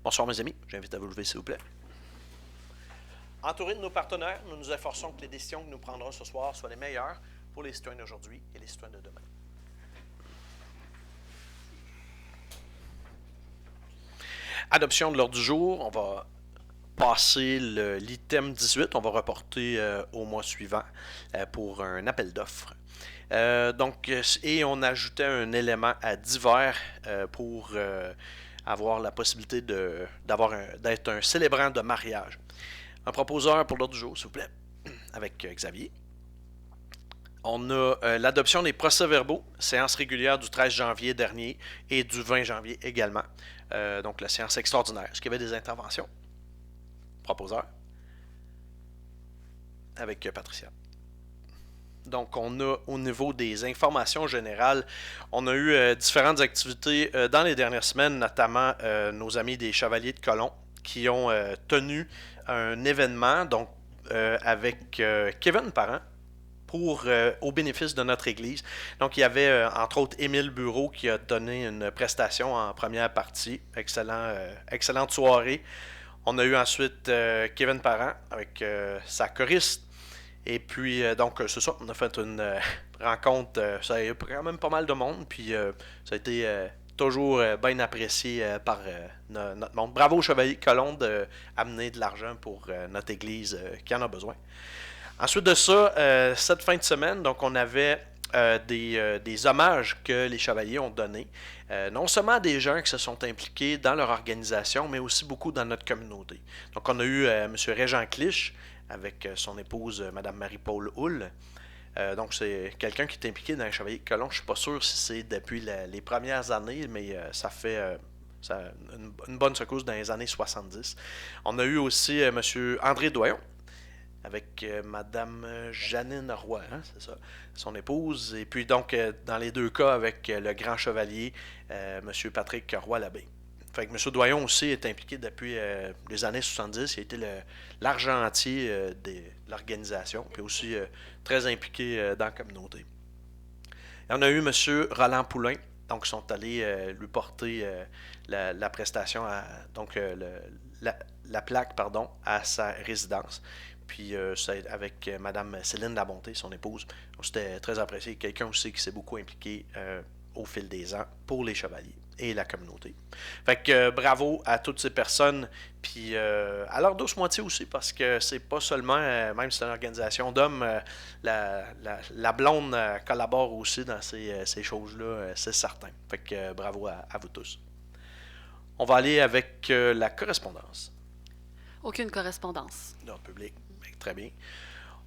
Bonsoir mes amis, j'invite à vous lever s'il vous plaît. Entouré de nos partenaires, nous nous efforçons que les décisions que nous prendrons ce soir soient les meilleures pour les citoyens d'aujourd'hui et les citoyens de demain. Adoption de l'ordre du jour, on va passer l'item 18, on va reporter au mois suivant pour un appel d'offres. Et on ajoutait un élément à divers pour avoir la possibilité d'être un célébrant de mariage. Un proposeur pour l'ordre du jour, s'il vous plaît, avec Xavier. On a l'adoption des procès-verbaux, séance régulière du 13 janvier dernier et du 20 janvier également. Donc la séance extraordinaire. Est-ce qu'il y avait des interventions? Proposeur. Avec Patricia. Donc, on a au niveau des informations générales, on a eu différentes activités dans les dernières semaines, notamment nos amis des Chevaliers de Colomb qui ont tenu un événement donc avec Kevin Parent au bénéfice de notre Église. Donc, il y avait entre autres Émile Bureau qui a donné une prestation en première partie. Excellente soirée. On a eu ensuite Kevin Parent avec sa choriste. Et puis, c'est ça, on a fait une rencontre, ça a eu quand même pas mal de monde, puis ça a été toujours bien apprécié par notre monde. Bravo aux Chevaliers Colomb d'amener de l'argent pour notre Église qui en a besoin. Ensuite de ça, cette fin de semaine, donc on avait des hommages que les Chevaliers ont donnés, non seulement à des gens qui se sont impliqués dans leur organisation, mais aussi beaucoup dans notre communauté. Donc on a eu M. Régent Clich, avec son épouse, Mme Marie-Paul Hull. Donc, c'est quelqu'un qui est impliqué dans les Chevaliers de Colomb. Je ne suis pas sûr si c'est depuis les premières années, mais ça fait une bonne secousse dans les années 70. On a eu aussi M. André Doyon, avec Mme Janine Roy, hein, c'est ça, son épouse. Et puis, donc, dans les deux cas, avec le grand chevalier, M. Patrick Roy-Labbé. Fait que M. Doyon aussi est impliqué depuis les années 70. Il a été l'argentier de l'organisation, puis aussi très impliqué dans la communauté. Et on a eu M. Roland Poulain, donc ils sont allés lui porter la prestation, la plaque, pardon, à sa résidence. Puis c'est avec Mme Céline Labonté, son épouse. Donc, c'était très apprécié. Quelqu'un aussi qui s'est beaucoup impliqué au fil des ans pour les Chevaliers et la communauté. Fait que bravo à toutes ces personnes, puis à leur douce moitié aussi, parce que c'est pas seulement, même si c'est une organisation d'hommes, la blonde collabore aussi dans ces choses-là, c'est certain. Fait que bravo à vous tous. On va aller avec la correspondance. Aucune correspondance. Dans le public, très bien.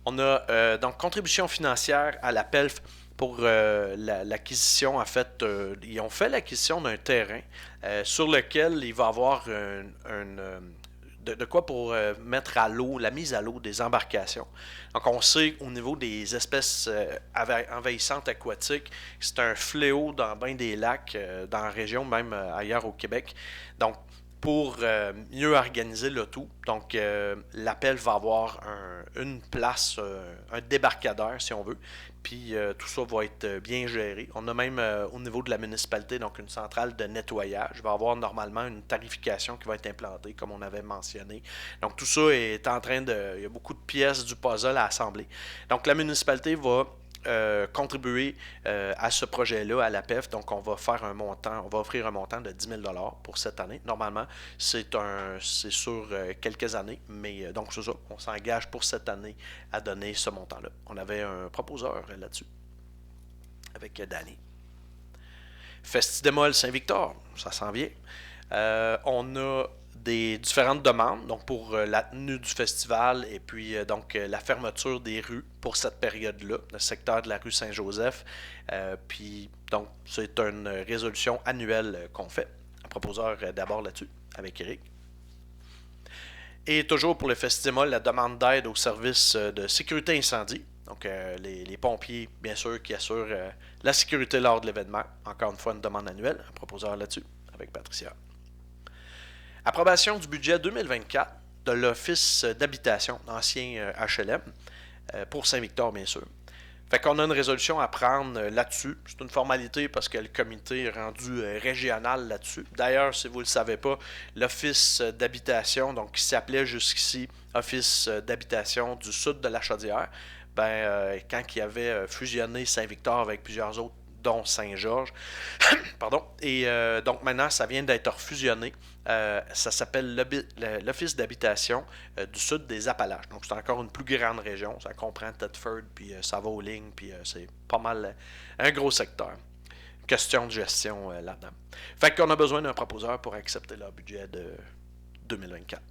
On a donc contribution financière à la PELF pour l'acquisition. En fait, ils ont fait l'acquisition d'un terrain sur lequel il va y avoir de quoi pour mettre à l'eau, la mise à l'eau des embarcations. Donc, on sait au niveau des espèces envahissantes aquatiques, c'est un fléau dans bien des lacs, dans la région, même ailleurs au Québec. Donc, pour mieux organiser le tout. Donc, l'appel va avoir une place, un débarcadère, si on veut. Puis, tout ça va être bien géré. On a même, au niveau de la municipalité, donc une centrale de nettoyage. Il va y avoir normalement une tarification qui va être implantée, comme on avait mentionné. Donc, tout ça est en train de... Il y a beaucoup de pièces du puzzle à assembler. Donc, la municipalité va contribuer à ce projet-là, à la PEF. Donc, on va offrir un montant de 10 000 $ pour cette année. Normalement, c'est sur quelques années, mais donc c'est ça, on s'engage pour cette année à donner ce montant-là. On avait un proposeur là-dessus, avec Danny. Festidémol Saint-Victor, ça s'en vient. On a des différentes demandes donc pour la tenue du festival et puis donc la fermeture des rues pour cette période-là, le secteur de la rue Saint-Joseph. Puis donc c'est une résolution annuelle qu'on fait. Un proposeur d'abord là-dessus avec Eric. Et toujours pour le Festidémol, la demande d'aide au service de sécurité incendie. Donc les pompiers, bien sûr, qui assurent la sécurité lors de l'événement. Encore une fois, une demande annuelle. Un proposeur là-dessus avec Patricia. Approbation du budget 2024 de l'Office d'habitation, ancien HLM, pour Saint-Victor, bien sûr. Fait qu'on a une résolution à prendre là-dessus. C'est une formalité parce que le comité est rendu régional là-dessus. D'ailleurs, si vous ne le savez pas, l'Office d'habitation, donc qui s'appelait jusqu'ici Office d'habitation du sud de la Chaudière, quand il avait fusionné Saint-Victor avec plusieurs autres, dont Saint-Georges, pardon, et donc maintenant, ça vient d'être refusionné. Ça s'appelle l'Office d'habitation du sud des Appalaches. Donc, c'est encore une plus grande région. Ça comprend Thetford, puis ça va aux lignes, puis c'est pas mal un gros secteur. Question de gestion là-dedans. Fait qu'on a besoin d'un proposeur pour accepter leur budget de 2024.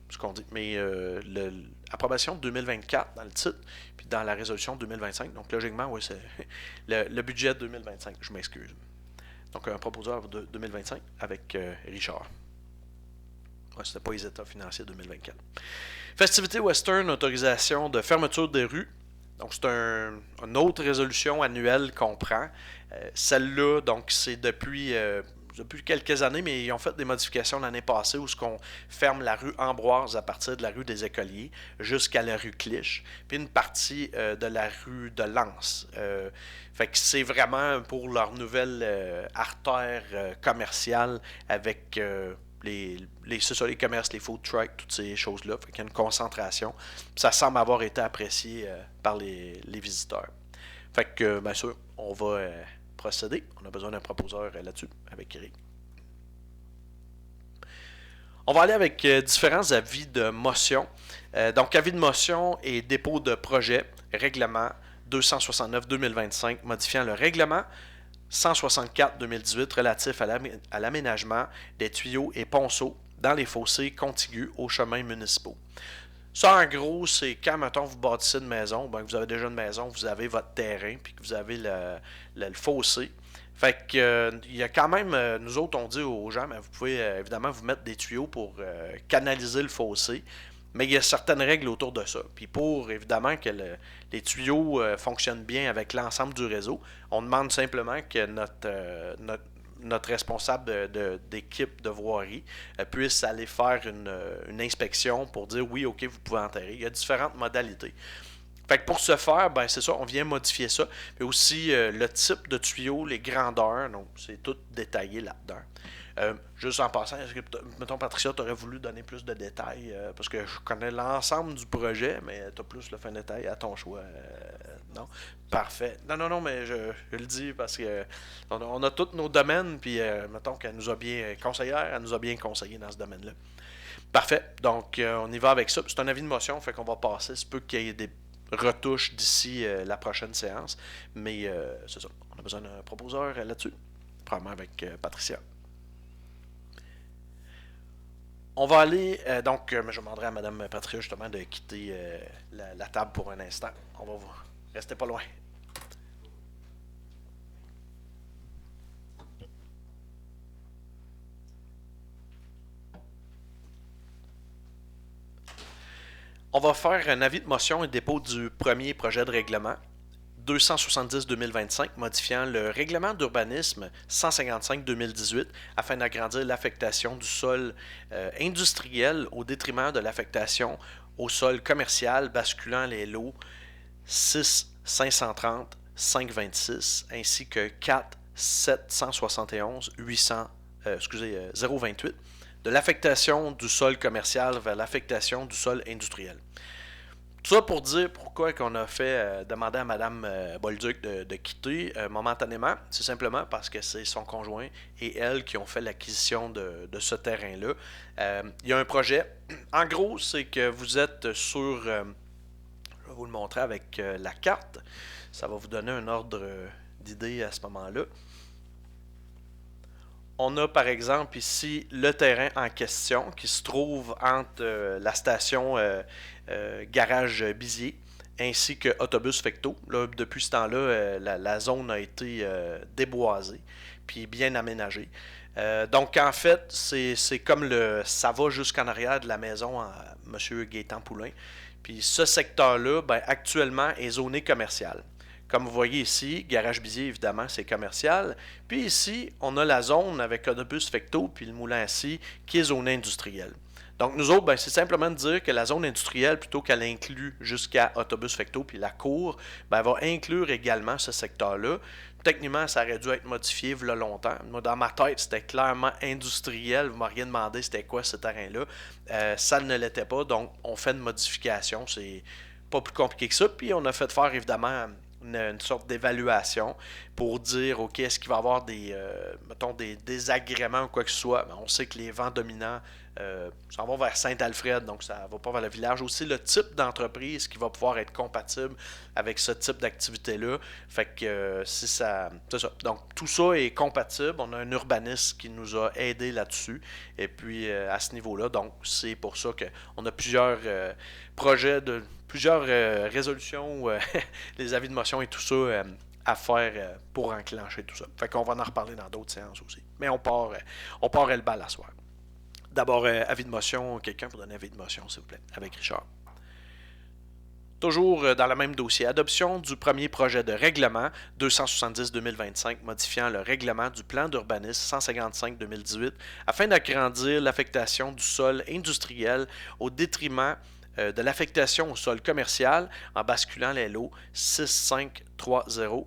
Ce qu'on dit. Mais l'approbation de 2024 dans le titre, puis dans la résolution 2025. Donc, logiquement, oui, c'est le budget 2025. Je m'excuse. Donc, un proposeur de 2025 avec Richard. Ouais, c'était pas les états financiers 2024. Festivités Western, autorisation de fermeture des rues. Donc, c'est une autre résolution annuelle qu'on prend. Celle-là, donc, c'est depuis quelques années, mais ils ont fait des modifications l'année passée où on ferme la rue Ambroise à partir de la rue des Écoliers jusqu'à la rue Clich, puis une partie de la rue de Lens. Fait que c'est vraiment pour leur nouvelle artère commerciale avec les commerces, les food trucks, toutes ces choses-là. Fait qu'il y a une concentration. Ça semble avoir été apprécié par les visiteurs. Fait que, bien sûr, on va procéder. On a besoin d'un proposeur là-dessus, avec Eric. On va aller avec différents avis de motion. Donc, avis de motion et dépôt de projet, règlement 269-2025, modifiant le règlement 164-2018 relatif à l'aménagement des tuyaux et ponceaux dans les fossés contigus aux chemins municipaux. Ça, en gros, c'est quand, mettons, vous bâtissez une maison, ben, vous avez déjà une maison, vous avez votre terrain, puis que vous avez le fossé. Fait que, il y a quand même, nous autres, on dit aux gens, mais vous pouvez évidemment vous mettre des tuyaux pour canaliser le fossé, mais il y a certaines règles autour de ça. Puis pour, évidemment, que les tuyaux fonctionnent bien avec l'ensemble du réseau, on demande simplement que notre responsable d'équipe de voirie puisse aller faire une inspection pour dire oui, ok, vous pouvez enterrer. Il y a différentes modalités. Fait que pour ce faire, ben c'est ça, on vient modifier ça. Mais aussi le type de tuyau, les grandeurs, donc c'est tout détaillé là-dedans. Juste en passant, est-ce que, mettons, Patricia, tu aurais voulu donner plus de détails parce que je connais l'ensemble du projet, mais tu as plus le fin détail à ton choix. Non? Parfait. Non, mais je le dis parce que on a tous nos domaines, puis mettons qu'elle nous a bien conseillère, elle nous a bien conseillé dans ce domaine-là. Parfait. Donc, on y va avec ça. C'est un avis de motion, fait qu'on va passer. C'est peu qu'il y ait des retouches d'ici la prochaine séance, mais c'est ça. On a besoin d'un proposeur là-dessus, probablement avec Patricia. On va aller, donc, je demanderai à Mme Patricia justement de quitter la table pour un instant. On va voir. Restez pas loin. On va faire un avis de motion et dépôt du premier projet de règlement 270-2025 modifiant le règlement d'urbanisme 155-2018 afin d'agrandir l'affectation du sol industriel au détriment de l'affectation au sol commercial basculant les lots 6 530 526 ainsi que 4 771 800 028 de l'affectation du sol commercial vers l'affectation du sol industriel. Tout ça pour dire pourquoi qu'on a fait demander à Mme Bolduc de quitter momentanément. C'est simplement parce que c'est son conjoint et elle qui ont fait l'acquisition de ce terrain-là. Il y a un projet. En gros, c'est que vous êtes sur... je vais vous le montrer avec la carte. Ça va vous donner un ordre d'idée à ce moment-là. On a par exemple ici le terrain en question qui se trouve entre la station Garage Bizier ainsi que Autobus Fecto. Là, depuis ce temps-là, la zone a été déboisée puis bien aménagée. Donc en fait, c'est comme ça va jusqu'en arrière de la maison à M. Gaétan Poulain. Puis ce secteur-là, ben, actuellement, est zoné commercial. Comme vous voyez ici, Garage Bizier, évidemment, c'est commercial. Puis ici, on a la zone avec Autobus Fecto puis le moulin à scie qui est zone industrielle. Donc, nous autres, ben, c'est simplement de dire que la zone industrielle, plutôt qu'elle inclut jusqu'à Autobus Fecto puis la cour, ben, elle va inclure également ce secteur-là. Techniquement, ça aurait dû être modifié il y a longtemps. Moi, dans ma tête, c'était clairement industriel. Vous m'auriez demandé c'était quoi ce terrain-là. Ça ne l'était pas, donc on fait une modification. C'est pas plus compliqué que ça. Puis on a fait faire évidemment une sorte d'évaluation pour dire, OK, est-ce qu'il va y avoir mettons, des désagréments ou quoi que ce soit. Ben, on sait que les vents dominants s'en vont vers Saint-Alfred, donc ça va pas vers le village. Aussi, le type d'entreprise qui va pouvoir être compatible avec ce type d'activité-là. Fait que si ça. C'est ça. Donc, tout ça est compatible. On a un urbaniste qui nous a aidé là-dessus. Et puis, à ce niveau-là, donc, c'est pour ça qu'on a plusieurs projets plusieurs résolutions, les avis de motion et tout ça à faire pour enclencher tout ça. Fait qu'on va en reparler dans d'autres séances aussi. Mais on part le bal à soir. D'abord, avis de motion, quelqu'un pour donner avis de motion, s'il vous plaît, avec Richard. Toujours dans le même dossier, adoption du premier projet de règlement 270-2025 modifiant le règlement du plan d'urbanisme 155-2018 afin d'agrandir l'affectation du sol industriel au détriment de l'affectation au sol commercial en basculant les lots 6530,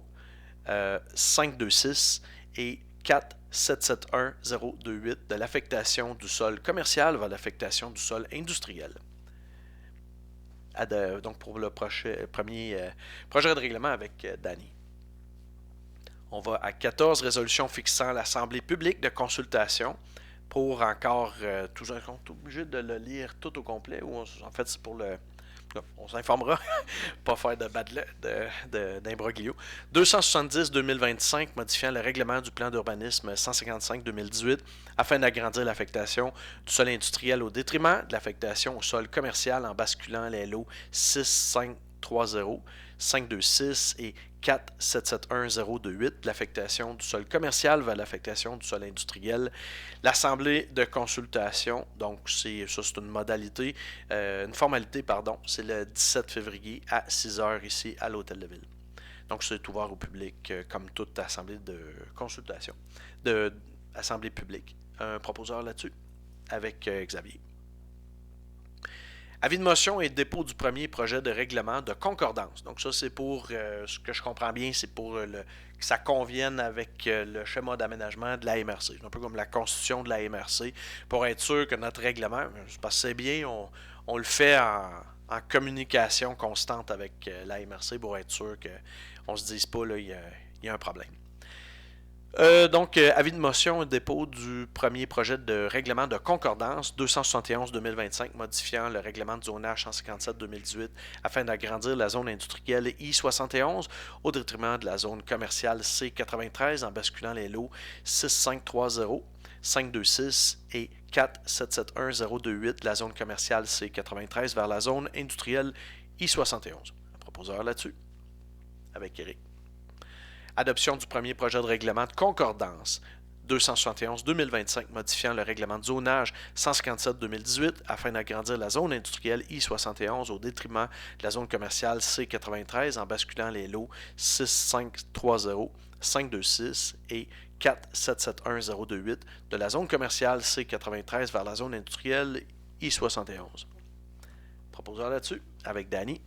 526 et 4771-028 de l'affectation du sol commercial vers l'affectation du sol industriel. Donc pour le premier projet de règlement avec Danny. On va à 14, résolution fixant l'Assemblée publique de consultation pour encore tout un compte obligé de le lire tout au complet ou en fait c'est pour le on s'informera, pas faire d'imbroglio. 270-2025 modifiant le règlement du plan d'urbanisme 155-2018 afin d'agrandir l'affectation du sol industriel au détriment de l'affectation au sol commercial en basculant les lots 6530, 526 et 4771-028 de l'affectation du sol commercial vers l'affectation du sol industriel. L'Assemblée de consultation, donc c'est une modalité, une formalité, pardon, c'est le 17 février à 6h ici à l'Hôtel de Ville. Donc c'est ouvert au public comme toute assemblée de consultation, de assemblée publique. Un proposeur là-dessus avec Xavier. Avis de motion et dépôt du premier projet de règlement de concordance. Donc ça, c'est pour, ce que je comprends bien, c'est pour que ça convienne avec le schéma d'aménagement de la MRC. C'est un peu comme la constitution de la MRC, pour être sûr que notre règlement, parce que c'est bien, on le fait en communication constante avec la MRC pour être sûr qu'on ne se dise pas, là, il y a un problème. Donc, avis de motion et dépôt du premier projet de règlement de concordance 271-2025 modifiant le règlement de zonage 157-2018 afin d'agrandir la zone industrielle I-71 au détriment de la zone commerciale C-93 en basculant les lots 6530, 526 et 4771-028 de la zone commerciale C-93 vers la zone industrielle I-71. Un proposeur là-dessus, avec Eric. Adoption du premier projet de règlement de concordance 271-2025 modifiant le règlement de zonage 157-2018 afin d'agrandir la zone industrielle I-71 au détriment de la zone commerciale C-93 en basculant les lots 6530, 526 et 4771-028 de la zone commerciale C-93 vers la zone industrielle I-71. Proposeur là-dessus avec Danny.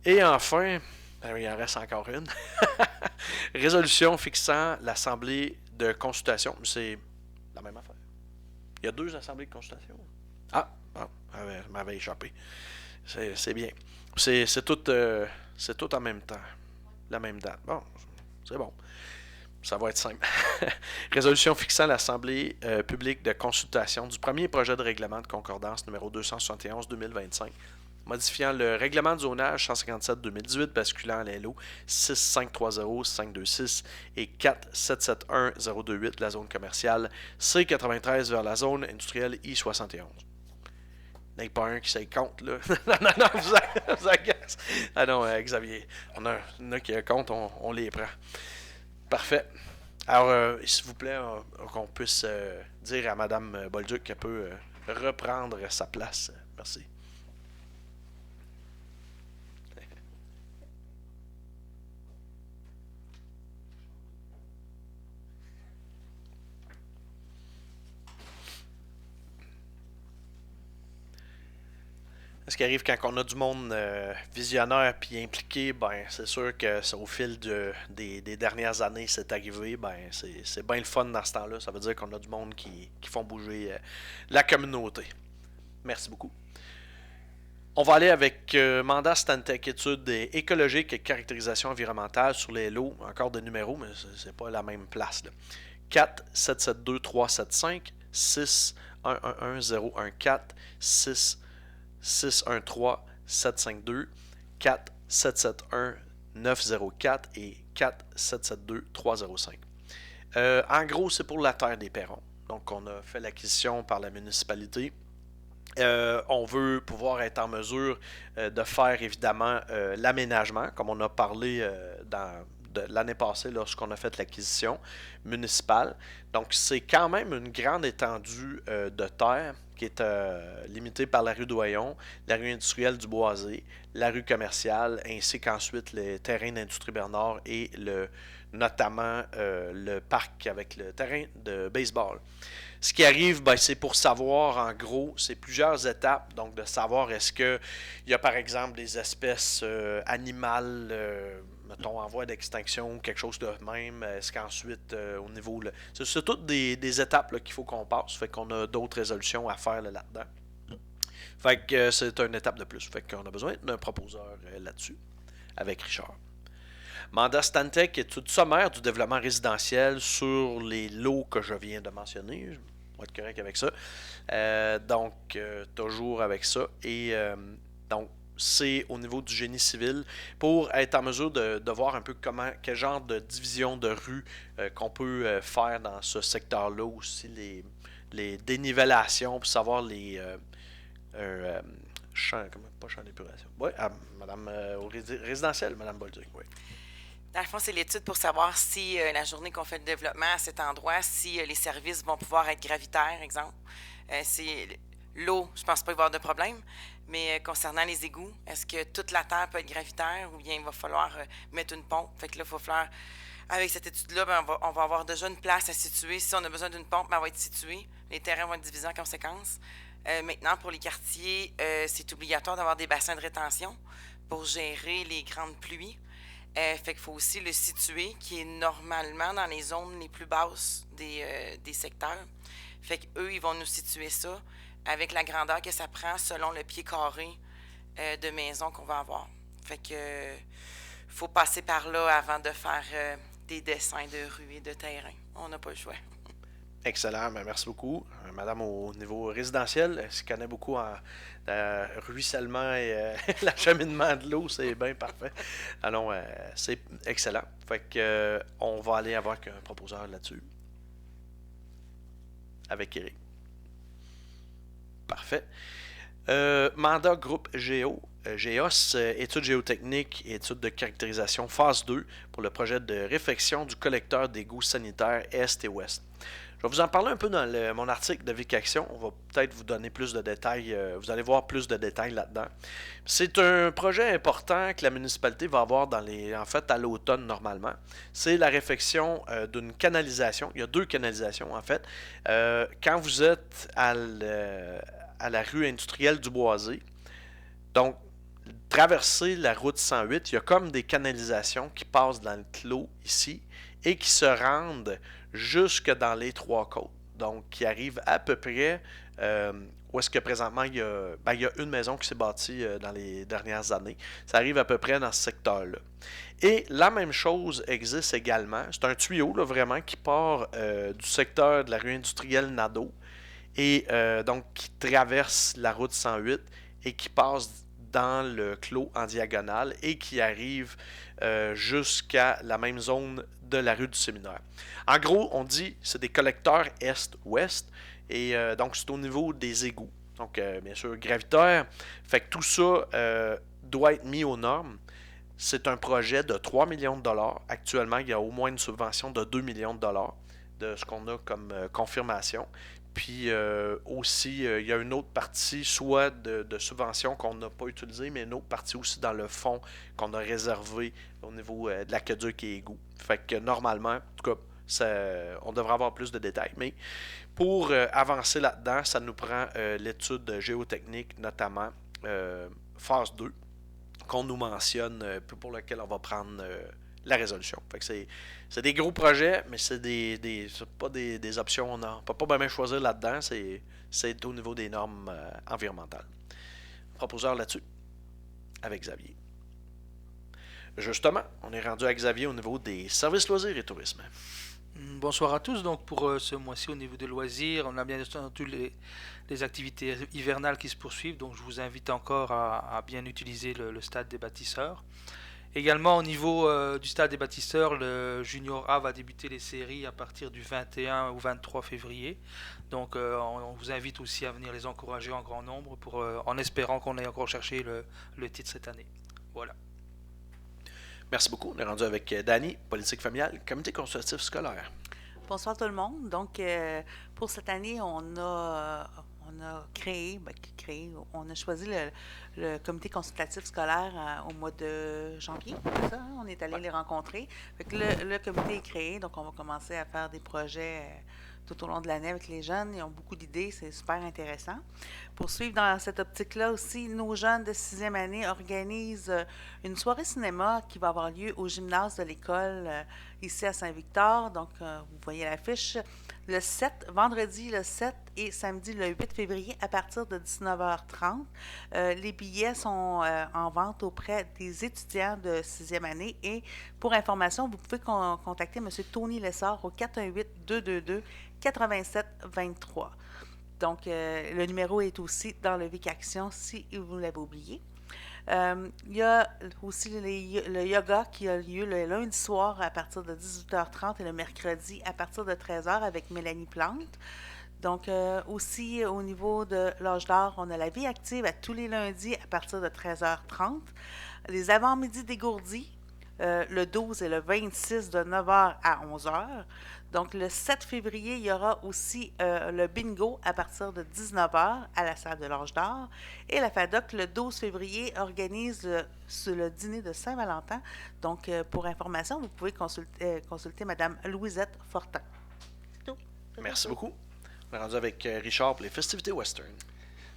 Et enfin, il en reste encore une. Résolution fixant l'assemblée de consultation. C'est la même affaire. Il y a deux assemblées de consultation. Ah, bon, ça m'avait échappé. C'est bien. C'est tout en même temps. La même date. Bon, c'est bon. Ça va être simple. Résolution fixant l'assemblée publique de consultation du premier projet de règlement de concordance numéro 271-2025 modifiant le règlement de zonage 157-2018 basculant les lots 6530, 526 et 4771-028 de la zone commerciale C93 vers la zone industrielle I71. Il n'y en a pas un qui s'y compte, là. non, vous agace. Ah non, Xavier, on a qui compte, on les prend. Parfait. Alors, s'il vous plaît, qu'on puisse dire à Mme Bolduc qu'elle peut reprendre sa place. Merci. Ce qui arrive quand on a du monde visionnaire puis impliqué, ben c'est sûr que au fil des dernières années, c'est arrivé, ben c'est bien le fun dans ce temps-là. Ça veut dire qu'on a du monde qui font bouger la communauté. Merci beaucoup. On va aller avec mandat Stantec, études écologiques et caractérisation environnementale sur les lots. Encore des numéros, mais c'est pas la même place. Là. 4 772 375 6 111 014 6 613 752 4 771 904 et 4 772 305. En gros, c'est pour la terre des Perrons. Donc, on a fait l'acquisition par la municipalité. On veut pouvoir être en mesure de faire évidemment l'aménagement, comme on a parlé de l'année passée lorsqu'on a fait l'acquisition municipale. Donc c'est quand même une grande étendue de terre qui est limitée par la rue Doyon, la rue industrielle du Boisé, la rue commerciale, ainsi qu'ensuite les terrains d'industrie Bernard et notamment le parc avec le terrain de baseball. Ce qui arrive, ben, c'est pour savoir, en gros, c'est plusieurs étapes. Donc, de savoir est-ce qu'il y a, par exemple, des espèces animales, mettons, en voie d'extinction, quelque chose de même. Est-ce qu'ensuite, au niveau... c'est toutes des étapes là, qu'il faut qu'on passe. Fait qu'on a d'autres résolutions à faire là-dedans. Fait que c'est une étape de plus. Fait qu'on a besoin d'un proposeur là-dessus, avec Richard. Mandat Stantec, étude sommaire du développement résidentiel sur les lots que je viens de mentionner. Je vais être correct avec ça. Donc, toujours avec ça. Et donc, c'est au niveau du génie civil pour être en mesure de voir un peu quel genre de division de rue qu'on peut faire dans ce secteur-là. Aussi les dénivellations pour savoir les... pas champ d'épuration. Oui, madame, au résidentiel, madame Bolduc, oui. Dans le fond, c'est l'étude pour savoir si la journée qu'on fait le développement à cet endroit, si les services vont pouvoir être gravitaires, exemple. C'est l'eau, je pense pas y avoir de problème, mais concernant les égouts, est-ce que toute la terre peut être gravitaire ou bien il va falloir mettre une pompe? Fait que là, il va falloir, avec cette étude-là, ben, on va avoir déjà une place à situer. Si on a besoin d'une pompe, ben, elle va être située. Les terrains vont être divisés en conséquence. Maintenant, pour les quartiers, c'est obligatoire d'avoir des bassins de rétention pour gérer les grandes pluies. Fait qu'il faut aussi le situer, qui est normalement dans les zones les plus basses des secteurs. Fait qu'eux, ils vont nous situer ça avec la grandeur que ça prend selon le pied carré de maison qu'on va avoir. Fait que faut passer par là avant de faire des dessins de rues et de terrain. On n'a pas le choix. Excellent, merci beaucoup. Madame, au niveau résidentiel, elle se connaît beaucoup en ruissellement et l'acheminement de l'eau, c'est bien parfait. Alors, c'est excellent. Fait que on va aller avoir un proposeur là-dessus. Avec Eric. Parfait. Mandat groupe Géo. GEOS, études géotechniques et études de caractérisation phase 2 pour le projet de réfection du collecteur d'égouts sanitaires Est et Ouest. Je vais vous en parler un peu dans mon article de Vic Action. On va peut-être vous donner plus de détails. Vous allez voir plus de détails là-dedans. C'est un projet important que la municipalité va avoir en fait à l'automne normalement. C'est la réfection d'une canalisation. Il y a 2 canalisations en fait. Quand vous êtes à la rue industrielle du Boisé, donc traverser la route 108, il y a comme des canalisations qui passent dans le clos ici et qui se rendent jusque dans les 3 côtes. Donc, qui arrivent à peu près où est-ce que présentement il y a une maison qui s'est bâtie dans les dernières années. Ça arrive à peu près dans ce secteur-là. Et la même chose existe également. C'est un tuyau là, vraiment qui part du secteur de la rue industrielle Nadeau et donc qui traverse la route 108 et qui passe dans le clos en diagonale et qui arrive jusqu'à la même zone de la rue du Séminaire. En gros, on dit c'est des collecteurs est-ouest et donc c'est au niveau des égouts. Donc, bien sûr, gravitaire. Fait que tout ça doit être mis aux normes. C'est un projet de 3 millions de dollars. Actuellement, il y a au moins une subvention de 2 millions de dollars de ce qu'on a comme confirmation. Puis aussi, il y a une autre partie, soit de subventions qu'on n'a pas utilisées, mais une autre partie aussi dans le fonds qu'on a réservé au niveau de l'aqueduc et égout. Fait que normalement, en tout cas, on devrait avoir plus de détails. Mais pour avancer là-dedans, ça nous prend l'étude géotechnique, notamment phase 2 qu'on nous mentionne, pour lequel on va prendre la résolution. Fait que c'est des gros projets, mais c'est c'est pas des options. On ne peut pas bien choisir là-dedans. C'est au niveau des normes environnementales. Proposeur là-dessus, avec Xavier. Justement, on est rendu à Xavier au niveau des services loisirs et tourisme. Bonsoir à tous. Donc pour ce mois-ci au niveau des loisirs, on a bien entendu les activités hivernales qui se poursuivent. Donc je vous invite encore à bien utiliser le stade des bâtisseurs. Également au niveau du stade des bâtisseurs, le Junior A va débuter les séries à partir du 21 au 23 février. Donc on vous invite aussi à venir les encourager en grand nombre en espérant qu'on ait encore cherché le titre cette année. Voilà. Merci beaucoup. On est rendu avec Dani, politique familiale, comité consultatif scolaire. Bonsoir tout le monde. Donc, pour cette année, on a on a choisi le comité consultatif scolaire au mois de janvier. C'est ça, hein? On est allé les rencontrer. Fait que le comité est créé, donc on va commencer à faire des projets tout au long de l'année avec les jeunes. Ils ont beaucoup d'idées, c'est super intéressant. Pour suivre dans cette optique-là aussi, nos jeunes de 6e année organisent une soirée cinéma qui va avoir lieu au gymnase de l'école ici à Saint-Victor. Donc, vous voyez l'affiche. Le 7, vendredi le 7 et samedi le 8 février à partir de 19h30. Les billets sont en vente auprès des étudiants de 6e année. Et pour information, vous pouvez contacter M. Tony Lessard au 418-222-8723. Donc, le numéro est aussi dans le Vic Action si vous l'avez oublié. Il y a aussi le yoga qui a lieu le lundi soir à partir de 18h30 et le mercredi à partir de 13h avec Mélanie Plante. Donc, aussi au niveau de l'âge d'or, on a la vie active à tous les lundis à partir de 13h30. Les avant-midi dégourdis, le 12 et le 26 de 9h à 11h. Donc, le 7 février, il y aura aussi le bingo à partir de 19h à la salle de l'Âge d'Or. Et la FADOC, le 12 février, organise le dîner de Saint-Valentin. Donc, pour information, vous pouvez consulter Mme Louisette Fortin. C'est tout. Merci beaucoup. On est rendu avec Richard pour les festivités western.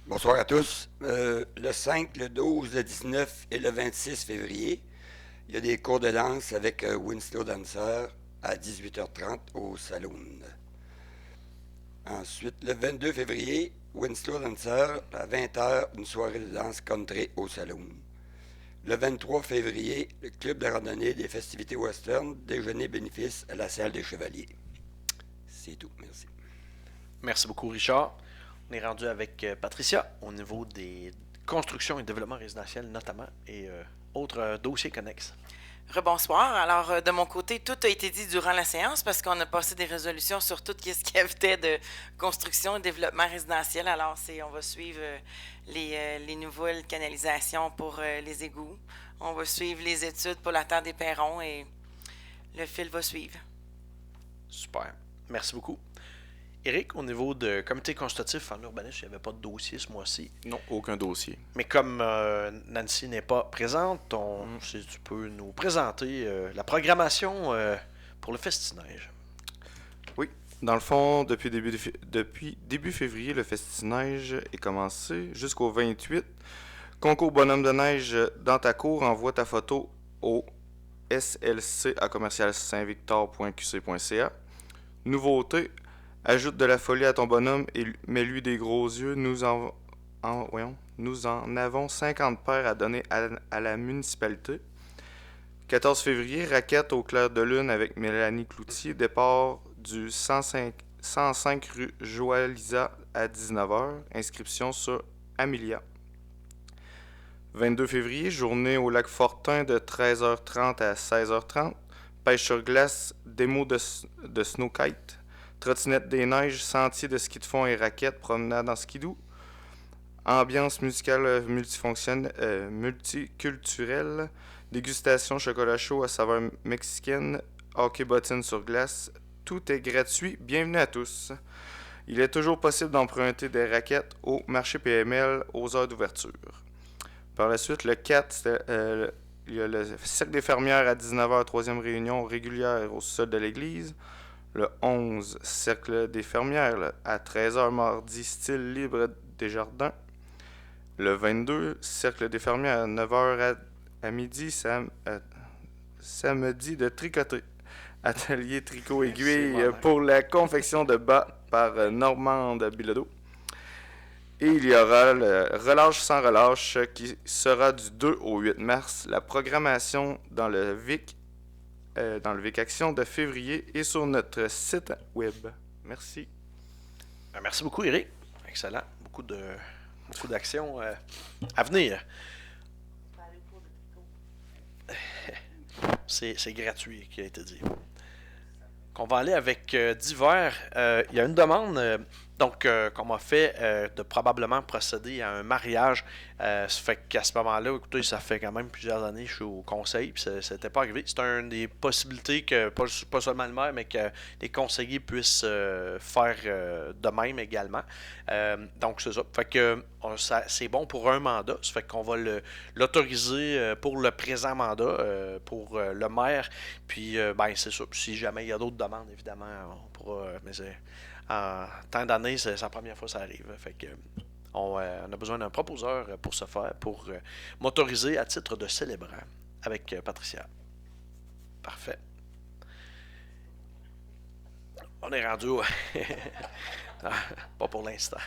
Bonsoir à tous. Le 5, le 12, le 19 et le 26 février, il y a des cours de danse avec Winslow Dancer à 18h30 au Saloon. Ensuite, le 22 février, Winslow Dancer à 20h, une soirée de danse country au Saloon. Le 23 février, le club de randonnée des festivités western, déjeuner bénéfice à la salle des Chevaliers. C'est tout, merci. Merci beaucoup, Richard. On est rendu avec Patricia au niveau des constructions et développement résidentiel notamment et autres dossiers connexes. Rebonsoir. Alors, de mon côté, tout a été dit durant la séance parce qu'on a passé des résolutions sur tout ce qu'il y avait de construction et développement résidentiel. Alors, on va suivre les nouvelles canalisations pour les égouts. On va suivre les études pour la terre des perrons et le fil va suivre. Super. Merci beaucoup. Éric, au niveau de comité consultatif en urbanisme, il n'y avait pas de dossier ce mois-ci. Non, aucun dossier. Mais comme Nancy n'est pas présente, si tu peux nous présenter la programmation pour le Festi-Neige. Oui, dans le fond, depuis début février, le Festi-Neige est commencé jusqu'au 28. Concours bonhomme de neige dans ta cour, envoie ta photo au slc@saint-victor.qc.ca. Nouveauté, ajoute de la folie à ton bonhomme et mets-lui des gros yeux. Nous en avons 50 paires à donner à la municipalité. 14 février, raquette au clair de lune avec Mélanie Cloutier. Départ du 105 rue Joëlisa à 19h. Inscription sur Amelia. 22 février, journée au lac Fortin de 13h30 à 16h30. Pêche sur glace, démo de snowkite. Trottinette des neiges, sentier de ski de fond et raquettes, promenade en skidoo. Ambiance musicale multiculturelle, dégustation chocolat chaud à saveur mexicaine, hockey bottine sur glace. Tout est gratuit, bienvenue à tous. Il est toujours possible d'emprunter des raquettes au marché PML aux heures d'ouverture. Par la suite, le 4, il y a le cercle des fermières à 19h, troisième réunion régulière au sol de l'église. Le 11, cercle des fermières à 13h mardi, style libre des jardins. Le 22, Cercle des fermiers à 9h à midi, samedi de tricoter. Atelier tricot-aiguille pour la confection de bas par Normande Bilodeau. Et il y aura le relâche sans relâche qui sera du 2 au 8 mars. La programmation dans le VIC Action de février et sur notre site web. Merci. Merci beaucoup, Eric. Excellent. Beaucoup d'actions à venir. C'est gratuit, qui a été dit. On va aller avec divers. Il y a une demande qu'on m'a fait de probablement procéder à un mariage. Ça fait qu'à ce moment-là, écoutez, ça fait quand même plusieurs années que je suis au conseil, puis ça n'était pas arrivé. C'est une des possibilités que, pas seulement le maire, mais que les conseillers puissent faire de même également. Donc, c'est ça. Fait que c'est bon pour un mandat. Ça fait qu'on va l'autoriser pour le présent mandat, pour le maire. Puis, c'est ça. Puis, si jamais il y a d'autres demandes, évidemment, on pourra. Mais en tant d'années, c'est la première fois que ça arrive. Fait que on a besoin d'un proposeur pour ce faire, pour m'autoriser à titre de célébrant avec Patricia. Parfait. On est rendu au... pas pour l'instant.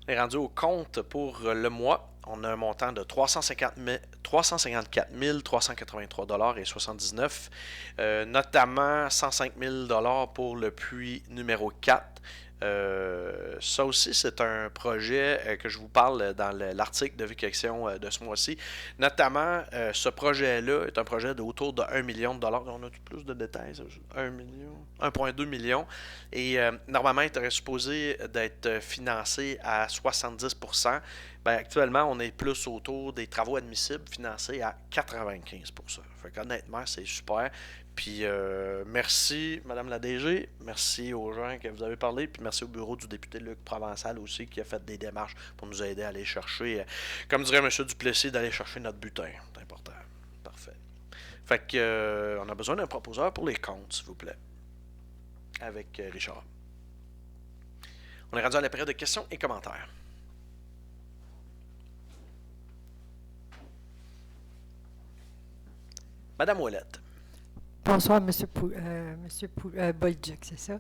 On est rendu au compte pour le mois. On a un montant de 354 383,79 $, notamment 105 000 pour le puits numéro 4. Ça aussi, c'est un projet que je vous parle dans l'article de VIC Action de ce mois-ci. Notamment, ce projet-là est un projet d'autour de 1 million de dollars. On a plus de détails? 1,2 million. Et normalement, il était supposé d'être financé à 70%. Actuellement, on est plus autour des travaux admissibles financés à 95%. Fait qu'honnêtement, c'est super. Puis merci, Madame la DG, merci aux gens que vous avez parlé, puis merci au bureau du député Luc Provençal aussi qui a fait des démarches pour nous aider à aller chercher, comme dirait M. Duplessis, d'aller chercher notre butin. C'est important. Parfait. Fait que on a besoin d'un proposeur pour les comptes, s'il vous plaît. Avec Richard. On est rendu à la période de questions et commentaires. Madame Ouellette. Bonsoir, M. Bolduc, c'est ça?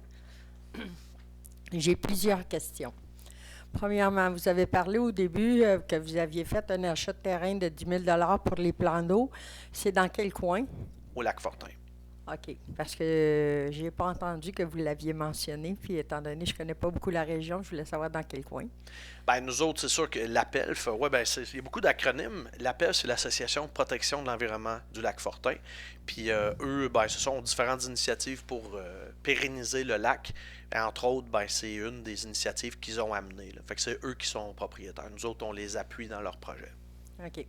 J'ai plusieurs questions. Premièrement, vous avez parlé au début que vous aviez fait un achat de terrain de 10 000 pour les plans d'eau. C'est dans quel coin? Au Lac-Fortin. OK, parce que j'ai pas entendu que vous l'aviez mentionné, puis étant donné que je connais pas beaucoup la région, je voulais savoir dans quel coin. Nous autres, c'est sûr que l'APELF, il y a beaucoup d'acronymes. L'APELF, c'est l'Association de protection de l'environnement du Lac-Fortin. Puis eux, ce sont différentes initiatives pour pérenniser le lac. Et entre autres, c'est une des initiatives qu'ils ont amenées. Fait que c'est eux qui sont propriétaires. Nous autres, on les appuie dans leur projet. OK.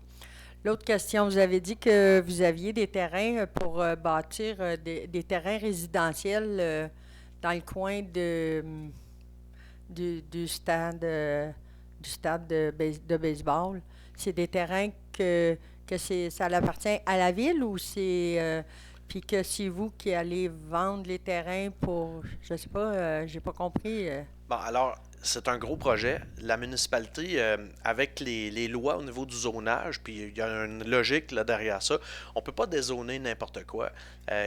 L'autre question, vous avez dit que vous aviez des terrains pour bâtir des terrains résidentiels dans le coin du stade de baseball. C'est des terrains que ça appartient à la ville ou c'est puis que c'est vous qui allez vendre les terrains pour, je sais pas, j'ai pas compris. Alors, c'est un gros projet. La municipalité, avec les lois au niveau du zonage, puis il y a une logique là derrière ça, on ne peut pas dézoner n'importe quoi.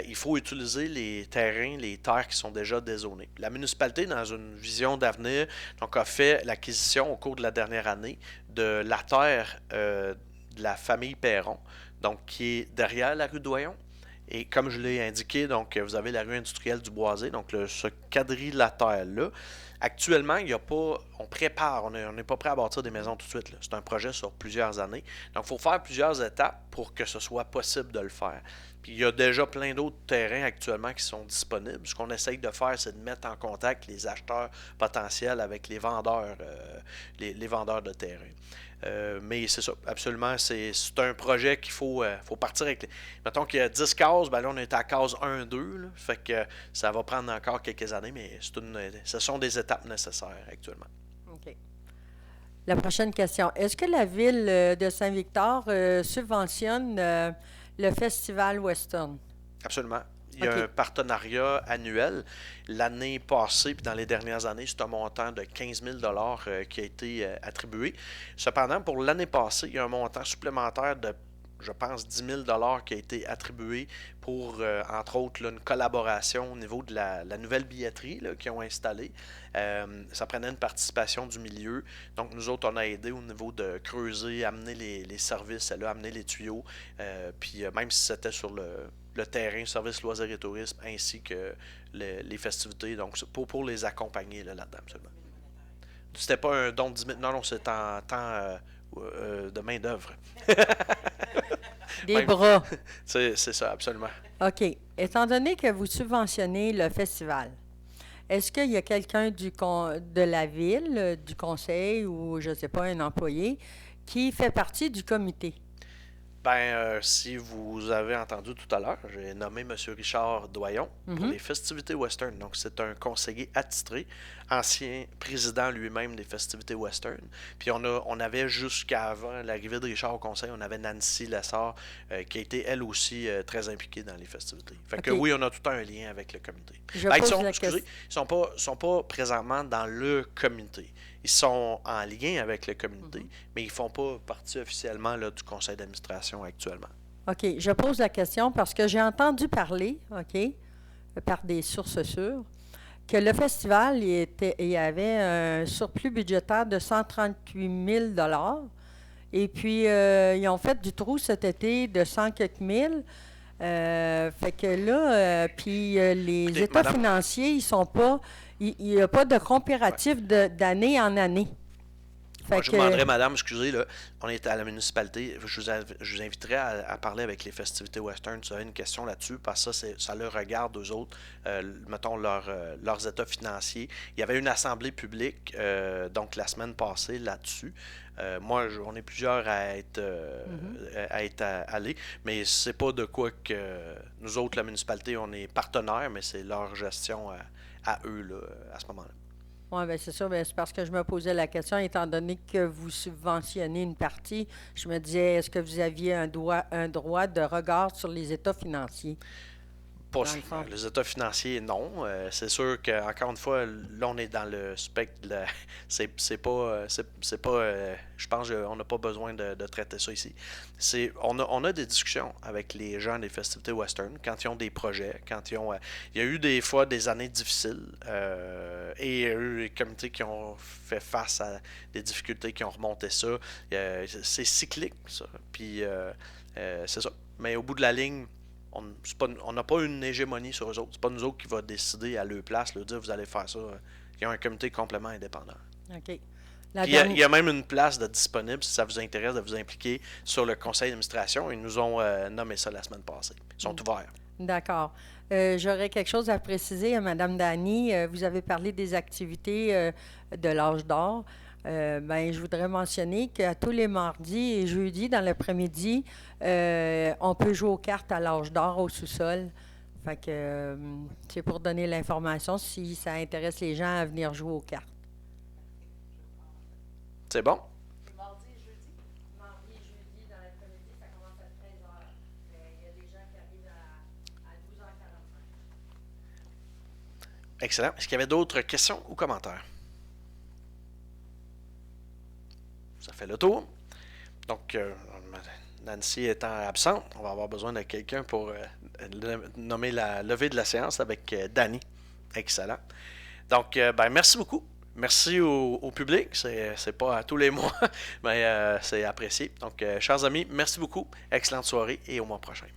Il faut utiliser les terrains, les terres qui sont déjà dézonées. La municipalité, dans une vision d'avenir, donc a fait l'acquisition au cours de la dernière année de la terre de la famille Perron, donc qui est derrière la rue Doyon. Et comme je l'ai indiqué, donc vous avez la rue industrielle du Boisé, donc ce quadrilatère-là. Actuellement, il n'y a pas. On prépare, on n'est pas prêt à bâtir des maisons tout de suite. C'est un projet sur plusieurs années. Donc, il faut faire plusieurs étapes pour que ce soit possible de le faire. Puis, il y a déjà plein d'autres terrains actuellement qui sont disponibles. Ce qu'on essaye de faire, c'est de mettre en contact les acheteurs potentiels avec les vendeurs, les vendeurs de terrain. Mais c'est ça, absolument, c'est un projet qu'il faut partir avec. Mettons qu'il y a 10 cases, là on est à case 1, 2, là, fait que ça va prendre encore quelques années, mais ce sont des étapes nécessaires actuellement. OK. La prochaine question. Est-ce que la ville de Saint-Victor subventionne le festival Western? Absolument. Il y a un partenariat annuel. L'année passée, puis dans les dernières années, c'est un montant de 15 000 qui a été attribué. Cependant, pour l'année passée, il y a un montant supplémentaire de, je pense, 10 000 qui a été attribué pour, entre autres, là, une collaboration au niveau de la nouvelle billetterie là, qu'ils ont installée. Ça prenait une participation du milieu. Donc, nous autres, on a aidé au niveau de creuser, amener les services, là, amener les tuyaux. Puis, même si c'était sur le terrain, service loisirs et tourisme, ainsi que les festivités. Donc, c'est pour les accompagner là, là-dedans, absolument. C'était pas un don de 10 000. Non, c'est en temps de main-d'œuvre. Des Même- bras. C'est ça, absolument. OK. Étant donné que vous subventionnez le festival, est-ce qu'il y a quelqu'un de la ville, du conseil ou, je ne sais pas, un employé, qui fait partie du comité? Si vous avez entendu tout à l'heure, j'ai nommé M. Richard Doyon pour les festivités western. Donc, c'est un conseiller attitré, ancien président lui-même des festivités western. Puis, on avait jusqu'avant l'arrivée de Richard au conseil, on avait Nancy Lessard, qui a été elle aussi très impliquée dans les festivités. Fait que OK. oui, on a tout un lien avec le comité. Je Ils pose sont, la excusez, question. ils sont pas présentement dans le comité. Ils sont en lien avec le comité, mais ils ne font pas partie officiellement là, du conseil d'administration actuellement. OK. Je pose la question parce que j'ai entendu parler, OK, par des sources sûres, que le festival, il y avait un surplus budgétaire de 138 000 et puis ils ont fait du trou cet été de 100 quelques mille. Fait que là, puis les Écoutez, états madame- financiers, ils sont pas, il n'y a pas de comparatif d'année en année. Fait Moi, je vous demanderais, madame, excusez, là, on est à la municipalité, je vous inviterais à parler avec les festivités western, si vous avez une question là-dessus, parce que ça leur regarde eux autres, mettons, leurs états financiers. Il y avait une assemblée publique, donc la semaine passée, là-dessus. Moi, on est plusieurs à être allés, mais c'est pas de quoi que nous autres, la municipalité, on est partenaires, mais c'est leur gestion à eux, là, à ce moment-là. Oui, bien c'est ça. Ben, c'est parce que je me posais la question, étant donné que vous subventionnez une partie, je me disais, est-ce que vous aviez un droit de regard sur les états financiers? Pas Dans le fond. les états financiers, non. C'est sûr qu'encore une fois, là, on est dans le spectre. C'est pas. Je pense qu'on n'a pas besoin de traiter ça ici. On a des discussions avec les gens des festivités western quand ils ont des projets, quand ils ont. Il y a eu des fois des années difficiles et il y a eu des comités qui ont fait face à des difficultés, qui ont remonté ça. C'est cyclique, ça. Puis c'est ça. Mais au bout de la ligne, on n'a pas une hégémonie sur eux autres. C'est pas nous autres qui va décider à leur place, leur dire vous allez faire ça. Il y a un comité complètement indépendant. OK. Puis il y a même une place de disponible si ça vous intéresse de vous impliquer sur le conseil d'administration. Ils nous ont nommé ça la semaine passée. Ils sont ouverts. D'accord. J'aurais quelque chose à préciser à Mme Dany. Vous avez parlé des activités de l'âge d'or. Je voudrais mentionner qu'à tous les mardis et jeudis, dans l'après-midi, on peut jouer aux cartes à l'âge d'or au sous-sol. Fait que c'est pour donner l'information si ça intéresse les gens à venir jouer aux cartes. C'est bon? Mardi et jeudi. Mardi et jeudi, dans l'après-midi, ça commence à 13h. Il y a des gens qui arrivent à 12h45. Excellent. Est-ce qu'il y avait d'autres questions ou commentaires? Ça fait le tour. Donc, Nancy étant absente, on va avoir besoin de quelqu'un pour nommer la levée de la séance avec Dany. Excellent. Donc, merci beaucoup. Merci au public. C'est pas à tous les mois, mais c'est apprécié. Donc, chers amis, merci beaucoup. Excellente soirée et au mois prochain.